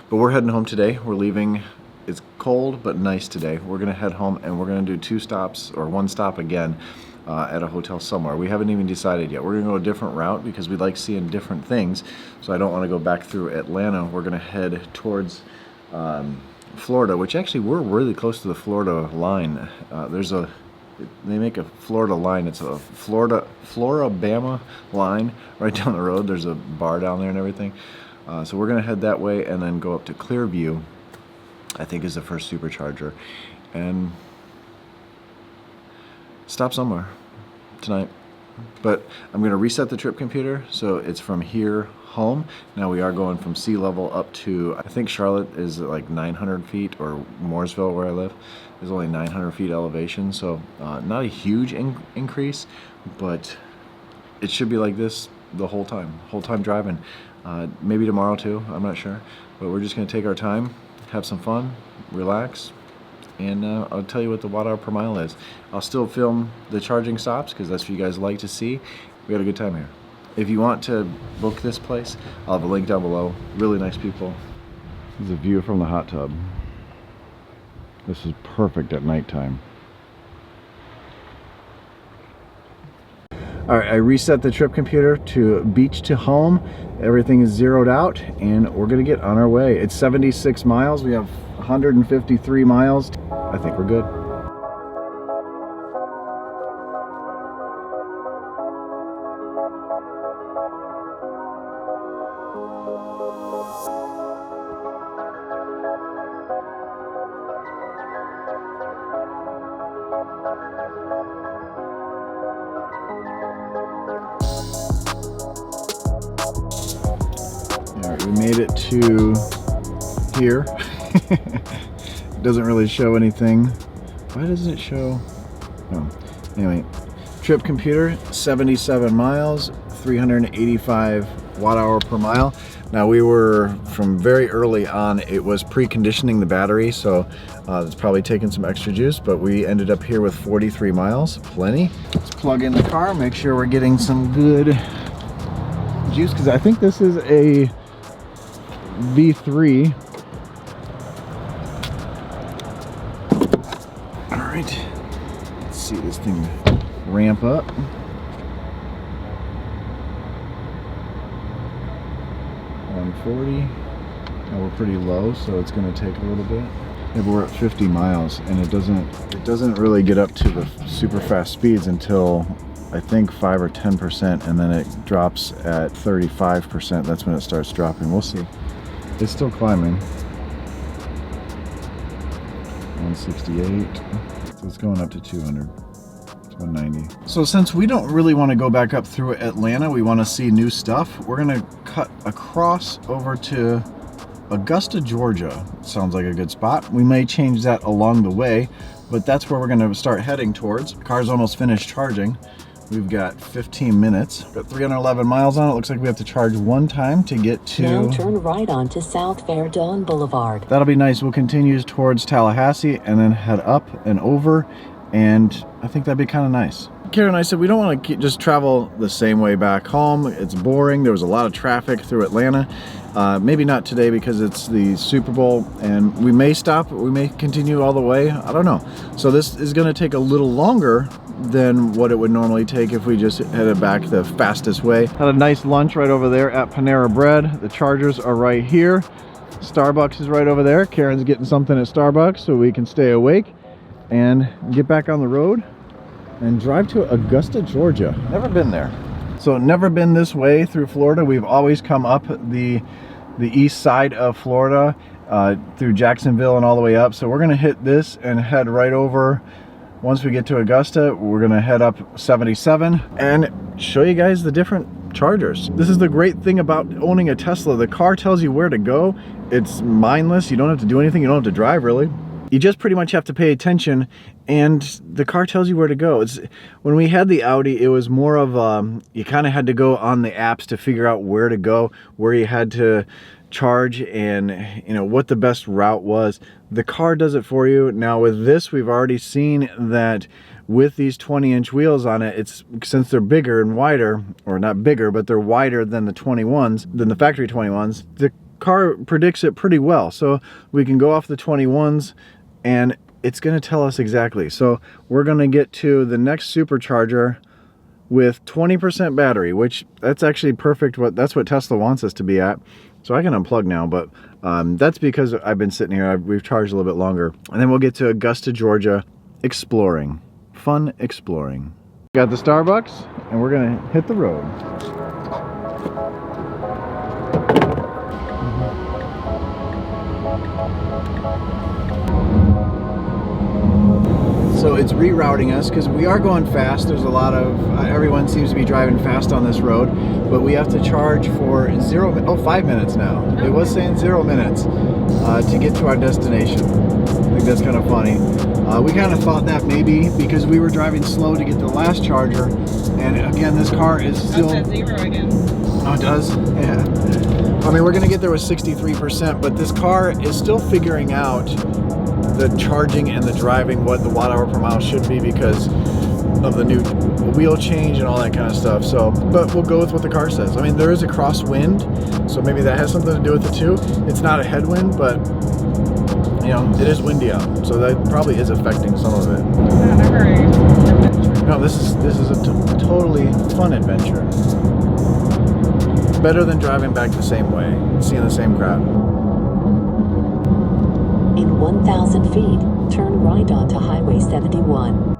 But we're heading home today. We're leaving. It's cold but nice today. We're gonna head home and we're gonna do 2 stops or 1 stop again at a hotel somewhere. We haven't even decided yet. We're gonna go a different route because we like seeing different things. So I don't want to go back through Atlanta. We're gonna head towards Florida, which actually we're really close to the Florida line. They make a Florida line. It's a Florida-Bama line right down the road. There's a bar down there and everything. So we're gonna head that way and then go up to Clearview, I think is the first supercharger, and stop somewhere tonight. But I'm gonna reset the trip computer so it's from here home. Now we are going from sea level up to, I think Charlotte is like 900 feet, or Mooresville where I live is only 900 feet elevation, so not a huge increase, but it should be like this the whole time driving. Maybe tomorrow too, I'm not sure, but we're just gonna take our time, have some fun, relax, and I'll tell you what the watt-hour per mile is. I'll still film the charging stops because that's what you guys like to see. We had a good time here. If you want to book this place, I'll have a link down below. Really nice people. This is a view from the hot tub. This is perfect at nighttime. All right, I reset the trip computer to beach to home. Everything is zeroed out and we're gonna get on our way. It's 76 miles. We have 153 miles. I think we're good. All right, we made it to here. It doesn't really show anything. Why doesn't it show? No. Anyway, trip computer, 77 miles, 385 watt-hour per mile. Now we were, from very early on, it was preconditioning the battery, so it's probably taking some extra juice, but we ended up here with 43 miles, plenty. Let's plug in the car, make sure we're getting some good juice, because I think this is a V3. All right, let's see this thing ramp up. Now we're pretty low, so it's going to take a little bit. Yeah, but we're at 50 miles, and it doesn't really get up to the super fast speeds until I think 5 or 10%, and then it drops at 35%. That's when it starts dropping. We'll see. It's still climbing. 168. So it's going up to 200. 190. So since we don't really want to go back up through Atlanta, we want to see new stuff, we're going to cut across over to Augusta, Georgia. Sounds like a good spot. We may change that along the way, but that's where we're going to start heading towards. Car's almost finished charging. We've got 15 minutes. Got 311 miles on it. Looks like we have to charge 1 time to get to... Now turn right onto South Verdun Boulevard. That'll be nice. We'll continue towards Tallahassee and then head up and over, and I think that'd be kind of nice. Karen and I said we don't want to just travel the same way back home. It's boring. There was a lot of traffic through Atlanta. Maybe not today because it's the Super Bowl, and we may stop, we may continue all the way. I don't know. So this is going to take a little longer than what it would normally take if we just headed back the fastest way. Had a nice lunch right over there at Panera Bread. The chargers are right here. Starbucks is right over there. Karen's getting something at Starbucks so we can stay awake and get back on the road and drive to Augusta, Georgia. Never been there. So never been this way through Florida. We've always come up the east side of Florida through Jacksonville and all the way up. So we're gonna hit this and head right over. Once we get to Augusta, we're gonna head up 77 and show you guys the different chargers. This is the great thing about owning a Tesla. The car tells you where to go. It's mindless. You don't have to do anything. You don't have to drive really. You just pretty much have to pay attention, and the car tells you where to go. When we had the Audi, it was more of you kind of had to go on the apps to figure out where to go, where you had to charge, and you know what the best route was. The car does it for you. Now with this, we've already seen that with these 20-inch wheels on it, it's since they're bigger and wider, or not bigger, but they're wider than the 21s, than the factory 21s. The car predicts it pretty well. So we can go off the 21s and it's going to tell us exactly. So we're going to get to the next supercharger with 20% battery, which that's actually perfect. That's what Tesla wants us to be at. So I can unplug now, but that's because I've been sitting here. We've charged a little bit longer. And then we'll get to Augusta, Georgia, exploring. Fun exploring. Got the Starbucks, and we're gonna hit the road. So it's rerouting us because we are going fast. There's a lot of, everyone seems to be driving fast on this road, but we have to charge for 5 minutes now. Okay. It was saying 0 minutes to get to our destination. I think that's kind of funny. We kind of thought that maybe because we were driving slow to get to the last charger, and again, this car is still... That's at 0 again. Oh, it does? Yeah. I mean, we're gonna get there with 63%, but this car is still figuring out the charging and the driving, what the watt-hour per mile should be because of the new wheel change and all that kind of stuff. So, but we'll go with what the car says. I mean, there is a crosswind, so maybe that has something to do with it too. It's not a headwind, but you know, it is windy out, so that probably is affecting some of it. Not a hurry. No, this is a totally fun adventure. Better than driving back the same way, seeing the same crowd. In 1,000 feet, turn right onto Highway 71.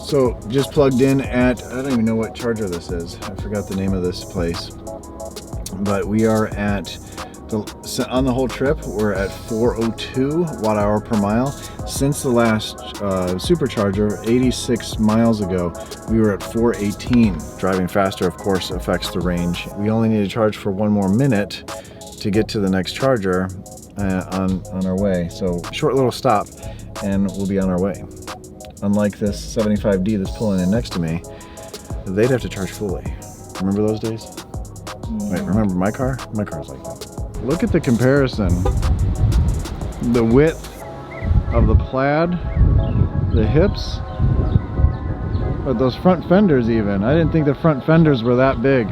So just plugged in at, I don't even know what charger this is. I forgot the name of this place. But we are at, on the whole trip, we're at 402 watt-hour per mile. Since the last supercharger, 86 miles ago, we were at 418. Driving faster, of course, affects the range. We only need to charge for 1 more minute to get to the next charger on our way. So short little stop and we'll be on our way. Unlike this 75D that's pulling in next to me, they'd have to charge fully. Remember those days? Wait, remember my car? My car's like that. Look at the comparison. The width of the Plaid, the hips, but those front fenders even. I didn't think the front fenders were that big.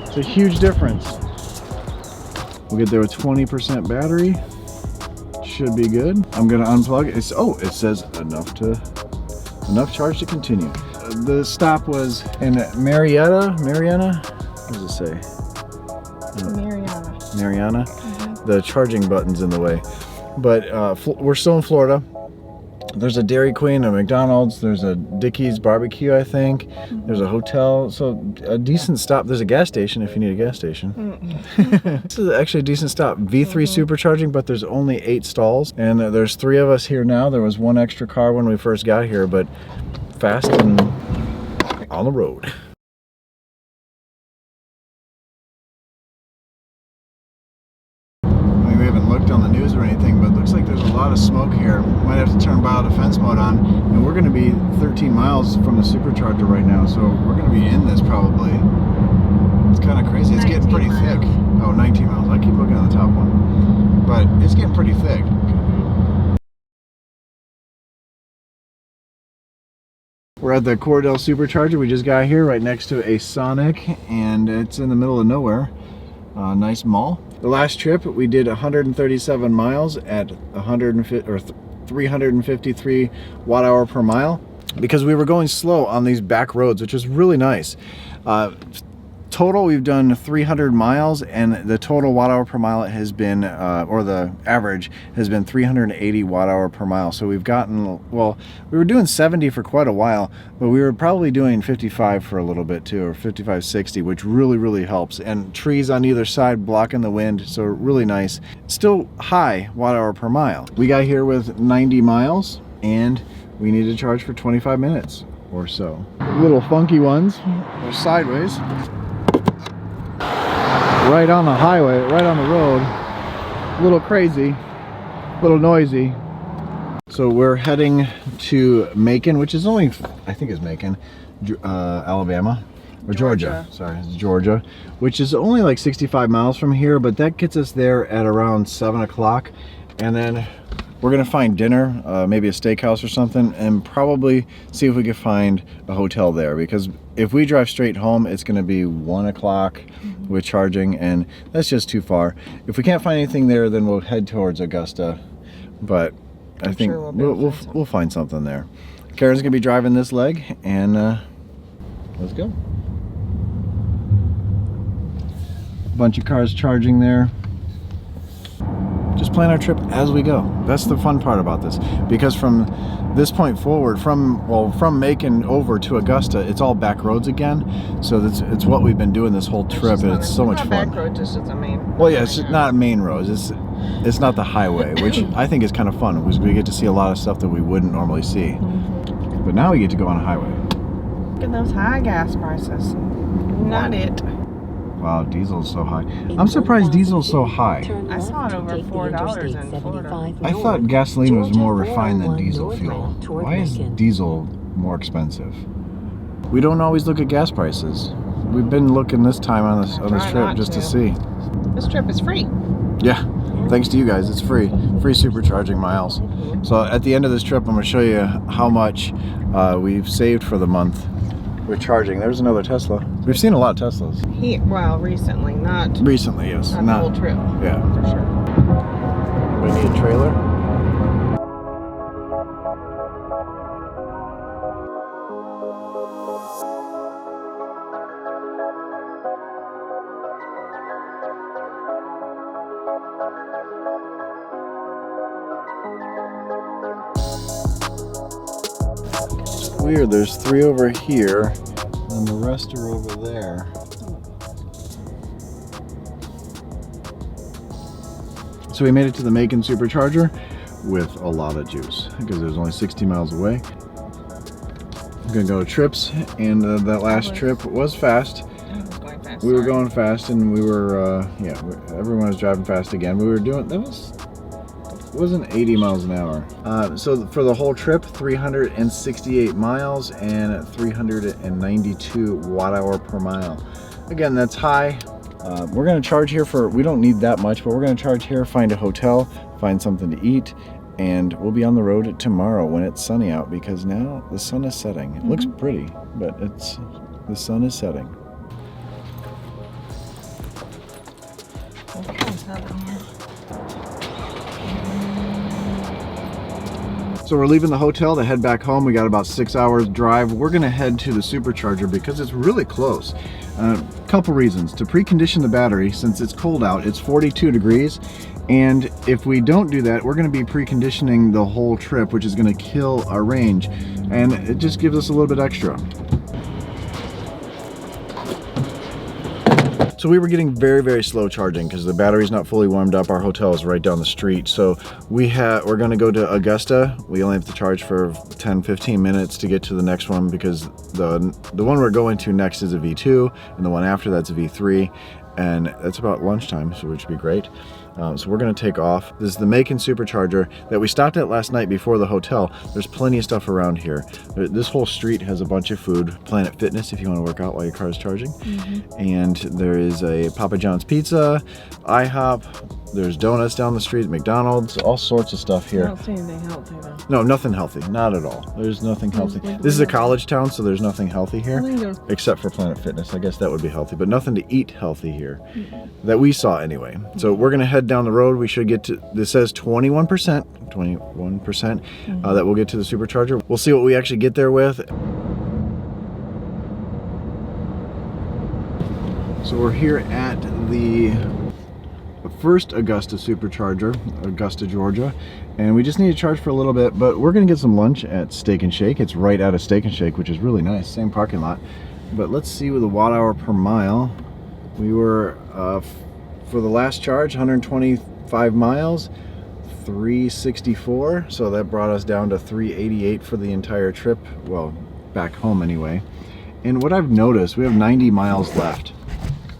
It's a huge difference. We'll get there with 20% battery. Should be good. I'm gonna unplug. It says enough charge to continue. The stop was in Marietta. What does it say? Mariana. Mm-hmm. The charging button's in the way. But we're still in Florida. There's a Dairy Queen, a McDonald's, there's a Dickey's barbecue, I think. Mm-hmm. There's a hotel, so a decent stop. There's a gas station if you need a gas station. Mm-hmm. This is actually a decent stop. V3 supercharging, but there's only 8 stalls. And there's 3 of us here now. There was 1 extra car when we first got here, but fast and on the road. We haven't looked on the news or anything, but it looks like there's a lot of smoke here. Might have to turn biodefense mode on, and we're going to be 13 miles from the supercharger right now, so we're going to be in this probably. It's kind of crazy. It's getting pretty thick. Oh, 19 miles. I keep looking at the top one, but it's getting pretty thick. We're at the Cordell supercharger. We just got here right next to a Sonic, and it's in the middle of nowhere. Nice mall. The last trip we did 137 miles at 353 watt-hour per mile because we were going slow on these back roads, which is really nice. Total, we've done 300 miles, and the total watt-hour per mile has been, or the average has been 380 watt-hour per mile. So we've gotten, well, we were doing 70 for quite a while, but we were probably doing 55 for a little bit too, or 55, 60, which really helps. And trees on either side blocking the wind, so really nice. Still high watt-hour per mile. We got here with 90 miles, and we need to charge for 25 minutes or so. Little funky ones, they're sideways. Right on the highway, right on the road. A little crazy, a little noisy. So we're heading to Macon, which is only, I think it's Macon, Alabama, or Georgia. Sorry, it's Georgia, which is only like 65 miles from here, but that gets us there at around 7 o'clock. And then we're gonna find dinner, maybe a steakhouse or something, and probably see if we can find a hotel there, because if we drive straight home, it's gonna be 1 o'clock with charging, and that's just too far. If we can't find anything there, then we'll head towards Augusta, but I think sure we'll find something there. Karen's gonna be driving this leg, and let's go. Bunch of cars charging there. Just plan our trip as we go. That's the fun part about this, because from this point forward, from Macon over to Augusta, it's all back roads again. So it's what we've been doing this whole trip, and it's so much fun. Back road, just as a main. Well, yeah, it's not main roads. It's not the highway, which I think is kind of fun, because we get to see a lot of stuff that we wouldn't normally see. But now we get to go on a highway. Look at those high gas prices. Not it. Wow, diesel's so high. I'm surprised diesel's so high. I saw it over $4 in Florida. I thought gasoline was more refined than diesel fuel. Why is diesel more expensive? We don't always look at gas prices. We've been looking this time on this trip just to see. This trip is free. Yeah, thanks to you guys, it's free. Free supercharging miles. So at the end of this trip, I'm going to show you how much we've saved for the month with charging. There's another Tesla. We've seen a lot of Teslas. Well, recently, not Recently, yes. not the whole trip. Yeah. For sure. We need a trailer. It's weird, there's 3 over here and the rest are over there. So we made it to the Macon supercharger with a lot of juice, because it was only 60 miles away. I'm gonna go to trips, and that last trip was fast. We were going fast, and we were, everyone was driving fast again. We were doing, it wasn't 80 miles an hour. So for the whole trip, 368 miles and 392 watt-hour per mile. Again, that's high. We're gonna charge here we don't need that much, but we're gonna charge here, find a hotel, find something to eat, and we'll be on the road tomorrow when it's sunny out, because now the sun is setting. It looks pretty, but the sun is setting. So we're leaving the hotel to head back home. We got about 6 hours drive. We're gonna head to the supercharger because it's really close. Couple reasons. To precondition the battery, since it's cold out, it's 42 degrees. And if we don't do that, we're gonna be preconditioning the whole trip, which is gonna kill our range. And it just gives us a little bit extra. So we were getting very, very slow charging because the battery's not fully warmed up. Our hotel is right down the street. So we're gonna go to Augusta. We only have to charge for 10-15 minutes to get to the next one, because the one we're going to next is a V2, and the one after that's a V3, and that's about lunchtime, so which would be great. So we're gonna take off. This is the Macon supercharger that we stopped at last night before the hotel. There's plenty of stuff around here. This whole street has a bunch of food. Planet Fitness if you wanna work out while your car is charging. And there is a Papa John's Pizza, IHOP, there's donuts down the street, McDonald's, all sorts of stuff here. I don't see anything healthy though. No, nothing healthy, not at all. There's nothing healthy. This is a college town, so there's nothing healthy here, except for Planet Fitness. I guess that would be healthy, but nothing to eat healthy here that we saw anyway. So we're gonna head down the road. We should get to, this says 21%, that we'll get to the supercharger. We'll see what we actually get there with. So we're here at the first Augusta supercharger, Augusta, Georgia, and we just need to charge for a little bit, but we're gonna get some lunch at Steak and Shake. It's right out of Steak and Shake, which is really nice, same parking lot. But let's see with the watt-hour per mile. We were, for the last charge, 125 miles, 364, so that brought us down to 388 for the entire trip, well, back home anyway. And what I've noticed, we have 90 miles left.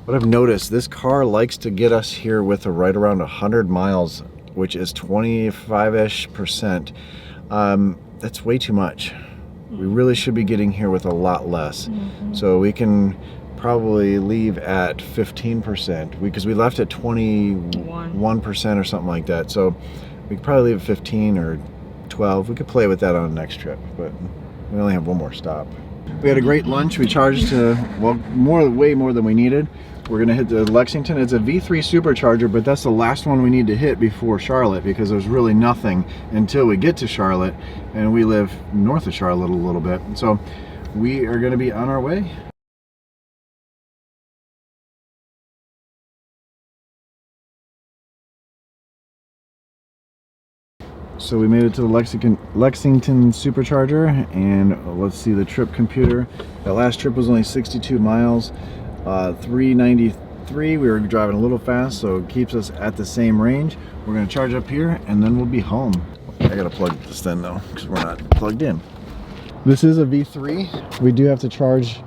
What I've noticed, this car likes to get us here with right around 100 miles, which is 25-ish%. That's way too much. We really should be getting here with a lot less. So we can probably leave at 15%, because we left at 21% or something like that. So We could probably leave at 15 or 12. We could play with that on the next trip, but we only have one more stop. We had a great lunch. We charged well, way more than we needed. We're gonna hit the Lexington. It's a V3 supercharger, but that's the last one we need to hit before Charlotte, because there's really nothing until we get to Charlotte, and we live north of Charlotte a little bit. So we are gonna be on our way. So we made it to the Lexington supercharger, and let's see the trip computer. That last trip was only 62 miles, 393. We were driving a little fast, so it keeps us at the same range. We're gonna charge up here, and then we'll be home. I gotta plug this in though, because we're not plugged in. This is a V3. We do have to charge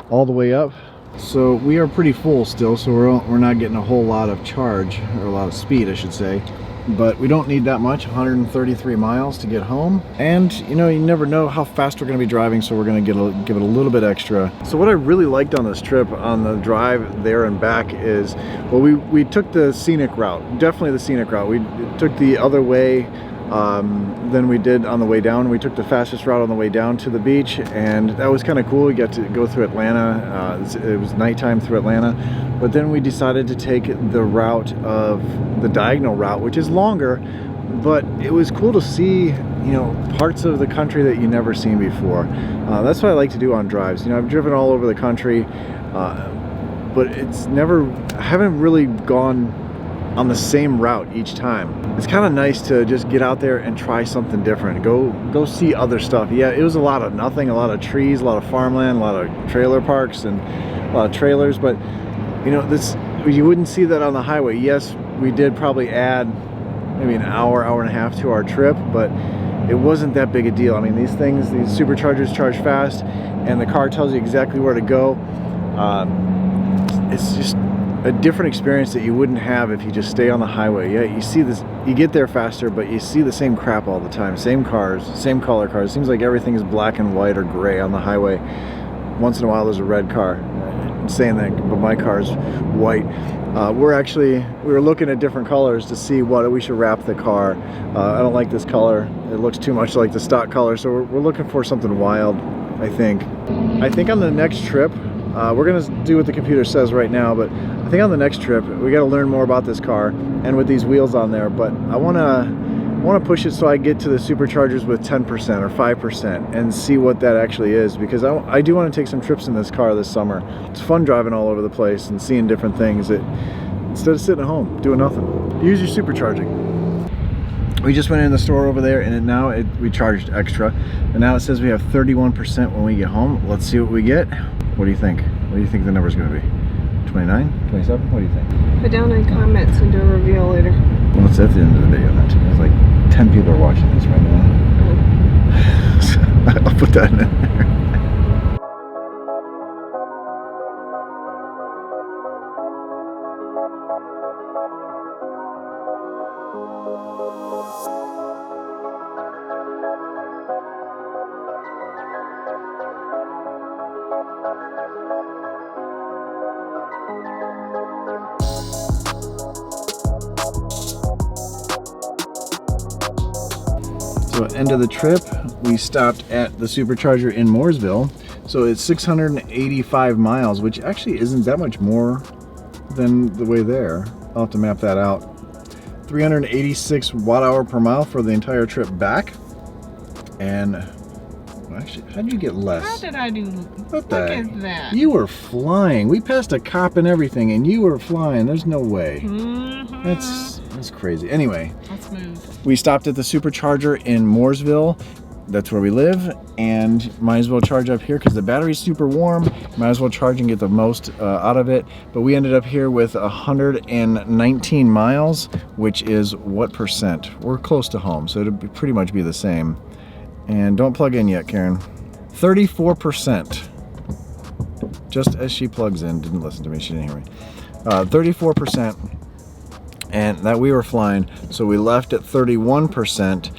all the way up. So we are pretty full still, so we're not getting a whole lot of charge, or a lot of speed, I should say. But we don't need that much, 133 miles to get home. And you know, you never know how fast we're gonna be driving, so we're gonna give it a little bit extra. So what I really liked on this trip, on the drive there and back, is, well, we took the scenic route, definitely the scenic route. We took the other way than we did on the way down. We took the fastest route on the way down to the beach, and that was kind of cool. We got to go through Atlanta. It was nighttime through Atlanta, but then we decided to take the route of the diagonal route, which is longer, but it was cool to see, you know, parts of the country that you never seen before. That's what I like to do on drives. You know, I've driven all over the country, but I haven't really gone on the same route each time. It's kind of nice to just get out there and try something different. Go see other stuff. Yeah, it was a lot of nothing, a lot of trees, a lot of farmland, a lot of trailer parks, and a lot of trailers. But you know, you wouldn't see that on the highway. Yes, we did probably add maybe an hour and a half to our trip, but it wasn't that big a deal. I mean, these superchargers charge fast, and the car tells you exactly where to go. It's just a different experience that you wouldn't have if you just stay on the highway. Yeah, you see this, you get there faster, but you see the same crap all the time. Same cars, same color cars. It seems like everything is black and white or gray on the highway. Once in a while there's a red car. I'm saying that, but my car's white. We were looking at different colors to see what we should wrap the car. I don't like this color. It looks too much like the stock color, so we're looking for something wild, I think. I think on the next trip, we're gonna do what the computer says right now, but I think on the next trip we got to learn more about this car and with these wheels on there. But I want to push it so I get to the superchargers with 10% or 5% and see what that actually is, because I do want to take some trips in this car this summer. It's fun driving all over the place and seeing different things instead of sitting at home doing nothing. Use your supercharging. We just went in the store over there, and we charged extra, and now it says we have 31% when we get home. Let's see what we get. What do you think? What do you think the number's going to be? 29? 27? What do you think? Put down in comments and do a reveal later. Well, it's at the end of the video. There's like 10 people are watching this right now. So I'll put that in there. So end of the trip, we stopped at the supercharger in Mooresville. So it's 685 miles, which actually isn't that much more than the way there. I'll have to map that out. 386 watt-hour per mile for the entire trip back. And actually, how did you get less? How did I do? What Look at that. You were flying. We passed a cop and everything, and you were flying. There's no way. Mm-hmm. That's crazy. Anyway, that's smooth. We stopped at the supercharger in Mooresville. That's where we live, and might as well charge up here because the battery's super warm. Might as well charge and get the most out of it. But we ended up here with 119 miles, which is what percent? We're close to home, so it'll pretty much be the same. And don't plug in yet, Karen. 34%. Just as she plugs in, didn't listen to me, she didn't hear me. 34%, and that we were flying, so we left at 31%.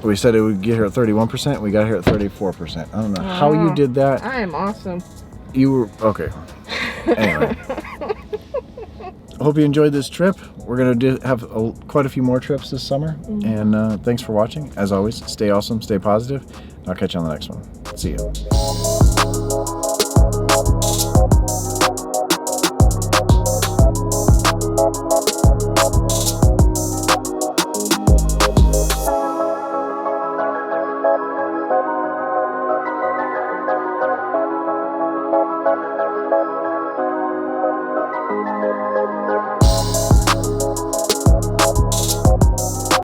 We said it would get here at 31%. We got here at 34%. I don't know how you did that. I am awesome. You were okay. Anyway, hope you enjoyed this trip. We're going to have quite a few more trips this summer. And thanks for watching. As always, stay awesome, stay positive. I'll catch you on the next one. See you.